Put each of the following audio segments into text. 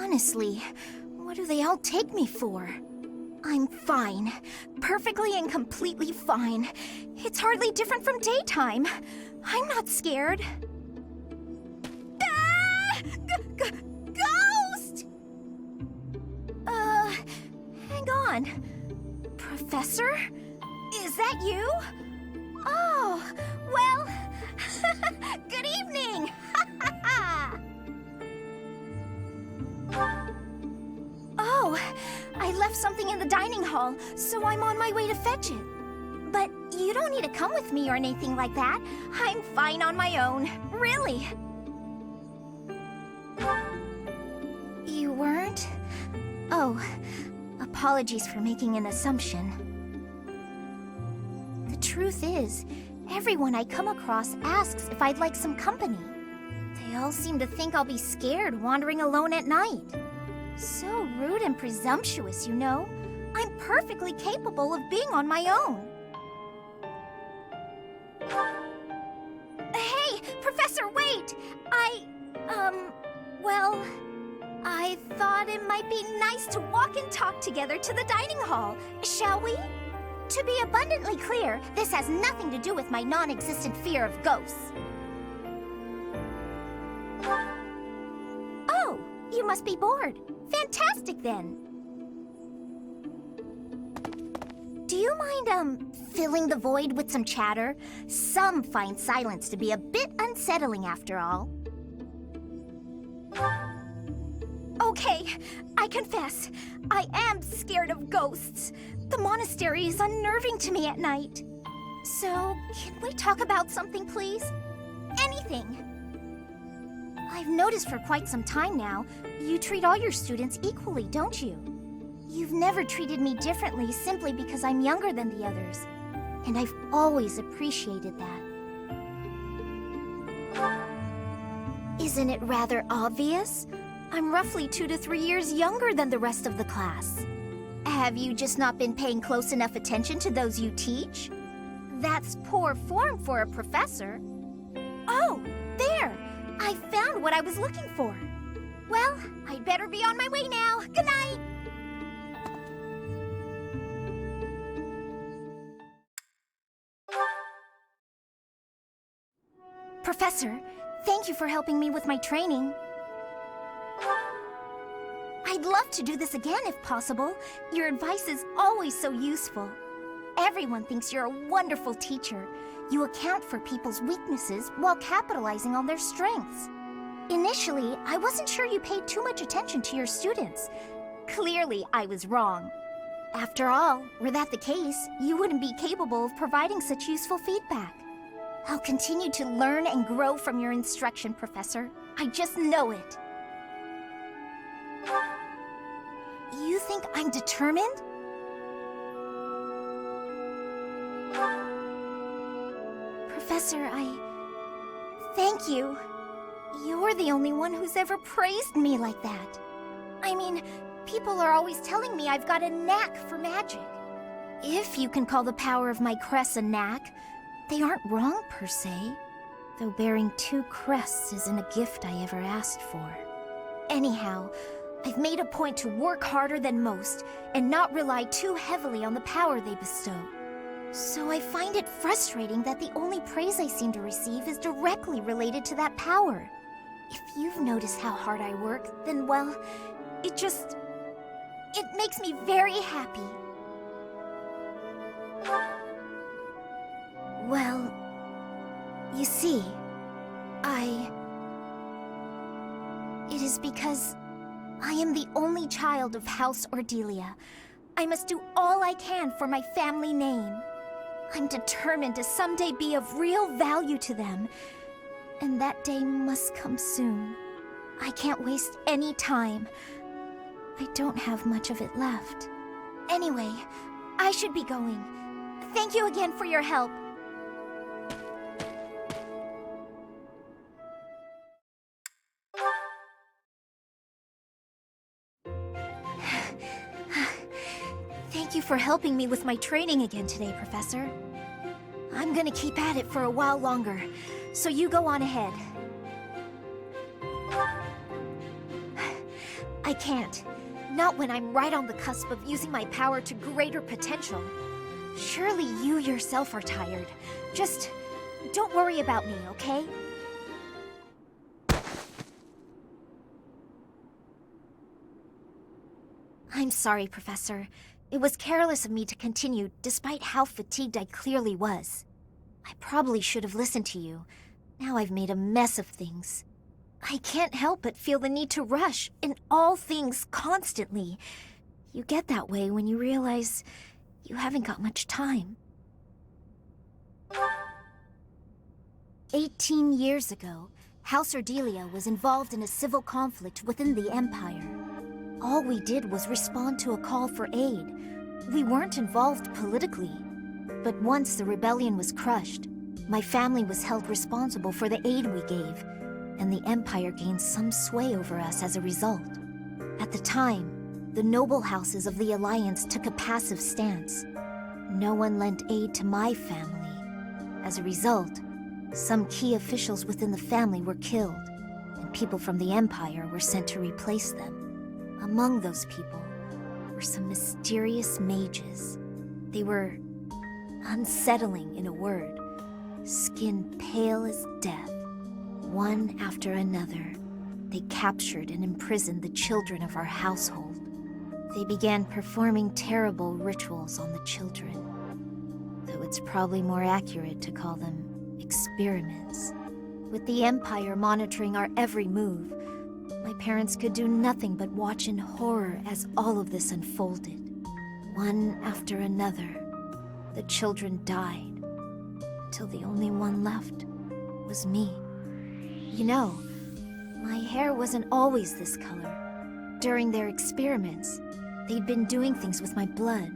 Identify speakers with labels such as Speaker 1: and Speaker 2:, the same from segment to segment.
Speaker 1: Honestly, what do they all take me for? I'm fine. Perfectly and completely fine. It's hardly different from daytime. I'm not scared. Ah! Ghost! Hang on. Professor? Is that you? Oh, well, good evening! Oh, I left something in the dining hall, so I'm on my way to fetch it. But you don't need to come with me or anything like that. I'm fine on my own, really. You weren't? Oh, apologies for making an assumption. The truth is, everyone I come across asks if I'd like some company. They all seem to think I'll be scared wandering alone at night. So rude and presumptuous, you know. I'm perfectly capable of being on my own. Hey, Professor, wait! Well, I thought it might be nice to walk and talk together to the dining hall. Shall we? To be abundantly clear, this has nothing to do with my non-existent fear of ghosts. Oh, you must be bored. Fantastic, then. Do you mind, filling the void with some chatter? Some find silence to be a bit unsettling, after all. Okay, I confess, I am scared of ghosts. The monastery is unnerving to me at night. So, can we talk about something, please? Anything. I've noticed for quite some time now, you treat all your students equally, don't you? You've never treated me differently simply because I'm younger than the others. And I've always appreciated that. Isn't it rather obvious? I'm roughly 2 to 3 years younger than the rest of the class. Have you just not been paying close enough attention to those you teach? That's poor form for a professor. Oh, there! I found what I was looking for. Well, I'd better be on my way now. Good night! Professor, thank you for helping me with my training. I'd love to do this again if possible. Your advice is always so useful. Everyone thinks you're a wonderful teacher. You account for people's weaknesses while capitalizing on their strengths. Initially, I wasn't sure you paid too much attention to your students. Clearly, I was wrong. After all, were that the case, you wouldn't be capable of providing such useful feedback. I'll continue to learn and grow from your instruction, Professor. I just know it. You think I'm determined? Professor, thank you. You're the only one who's ever praised me like that. I mean, people are always telling me I've got a knack for magic. If you can call the power of my crests a knack, they aren't wrong per se. Though bearing 2 crests isn't a gift I ever asked for. Anyhow, I've made a point to work harder than most and not rely too heavily on the power they bestow. So I find it frustrating that the only praise I seem to receive is directly related to that power. If you've noticed how hard I work, then, well, it makes me very happy. Well, you see, it is because I am the only child of House Ordelia. I must do all I can for my family name. I'm determined to someday be of real value to them, and that day must come soon. I can't waste any time. I don't have much of it left. Anyway, I should be going. Thank you again for your help. Thank you for helping me with my training again today, Professor. I'm gonna keep at it for a while longer, so you go on ahead. I can't. Not when I'm right on the cusp of using my power to greater potential. Surely you yourself are tired. Just don't worry about me, okay? I'm sorry, Professor. It was careless of me to continue, despite how fatigued I clearly was. I probably should have listened to you. Now I've made a mess of things. I can't help but feel the need to rush in all things constantly. You get that way when you realize you haven't got much time. 18 years ago, House Ordelia was involved in a civil conflict within the Empire. All we did was respond to a call for aid. We weren't involved politically. But once the rebellion was crushed, my family was held responsible for the aid we gave, and the Empire gained some sway over us as a result. At the time, the noble houses of the Alliance took a passive stance. No one lent aid to my family. As a result, some key officials within the family were killed, and people from the Empire were sent to replace them. Among those people were some mysterious mages. They were unsettling, in a word, skin pale as death. One after another, they captured and imprisoned the children of our household. They began performing terrible rituals on the children, though it's probably more accurate to call them experiments. With the Empire monitoring our every move, my parents could do nothing but watch in horror as all of this unfolded. One after another, the children died, till the only one left was me. You know, my hair wasn't always this color. During their experiments, they'd been doing things with my blood.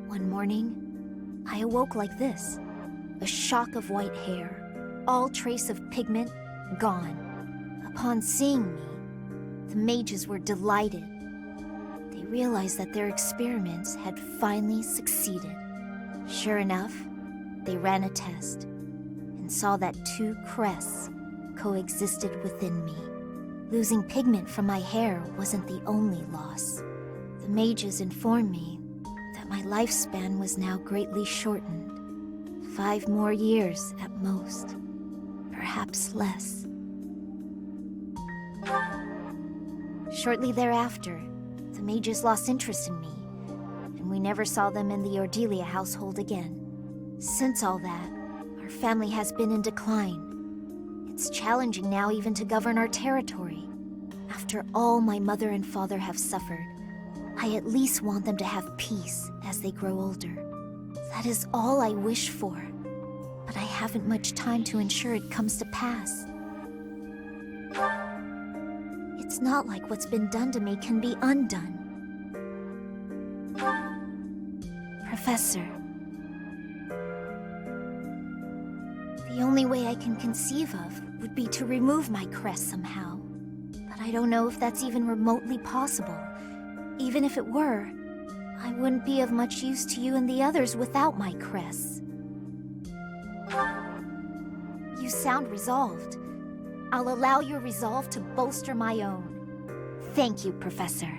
Speaker 1: One morning, I awoke like this. A shock of white hair, all trace of pigment gone. Upon seeing me, the mages were delighted. They realized that their experiments had finally succeeded. Sure enough, they ran a test and saw that two crests coexisted within me. Losing pigment from my hair wasn't the only loss. The mages informed me that my lifespan was now greatly shortened. 5 more years at most, perhaps less. Shortly thereafter, the mages lost interest in me, and we never saw them in the Ordelia household again. Since all that, our family has been in decline. It's challenging now even to govern our territory. After all my mother and father have suffered, I at least want them to have peace as they grow older. That is all I wish for, but I haven't much time to ensure it comes to pass. It's not like what's been done to me can be undone. Professor, the only way I can conceive of would be to remove my crest somehow. But I don't know if that's even remotely possible. Even if it were, I wouldn't be of much use to you and the others without my crests. You sound resolved. I'll allow your resolve to bolster my own. Thank you, Professor.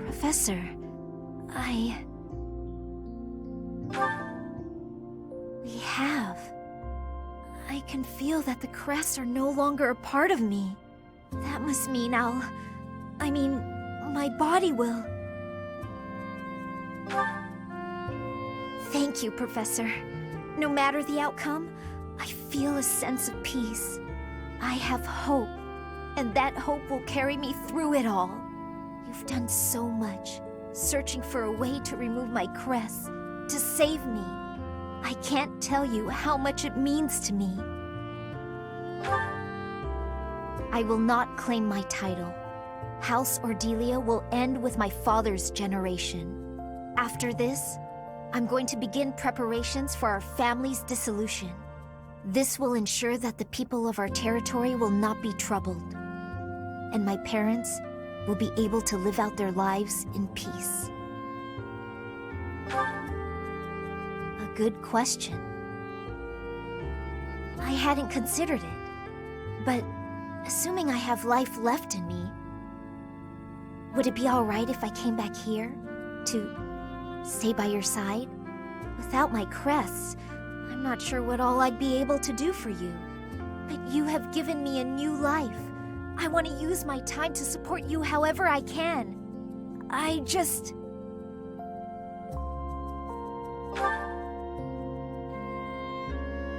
Speaker 1: Professor, We have. I can feel that the crests are no longer a part of me. That must mean my body will. Thank you, Professor. No matter the outcome, I feel a sense of peace. I have hope, and that hope will carry me through it all. You've done so much, searching for a way to remove my crest, to save me. I can't tell you how much it means to me. I will not claim my title. House Ordelia will end with my father's generation. After this, I'm going to begin preparations for our family's dissolution. This will ensure that the people of our territory will not be troubled. and my parents will be able to live out their lives in peace? A good question. I hadn't considered it, but assuming I have life left in me, would it be all right if I came back here to stay by your side? Without my crests, I'm not sure what all I'd be able to do for you. But you have given me a new life. I want to use my time to support you however I can.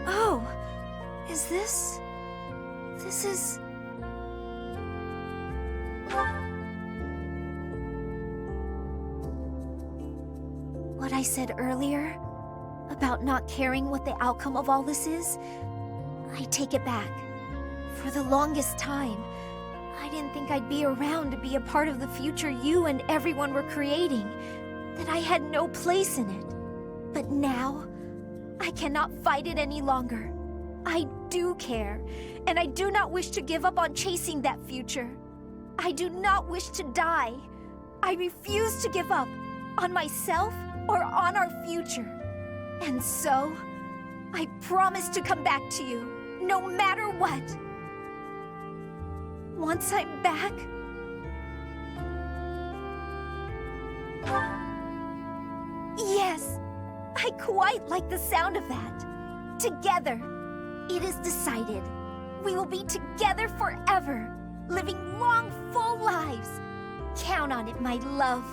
Speaker 1: Oh, is this... This is... What I said earlier about not caring what the outcome of all this is, I take it back. For the longest time, I didn't think I'd be around to be a part of the future you and everyone were creating, that I had no place in it. But now, I cannot fight it any longer. I do care, and I do not wish to give up on chasing that future. I do not wish to die. I refuse to give up on myself or on our future. And so, I promise to come back to you, no matter what. Once I'm back... Yes, I quite like the sound of that. Together. It is decided. We will be together forever, living long, full lives. Count on it, my love.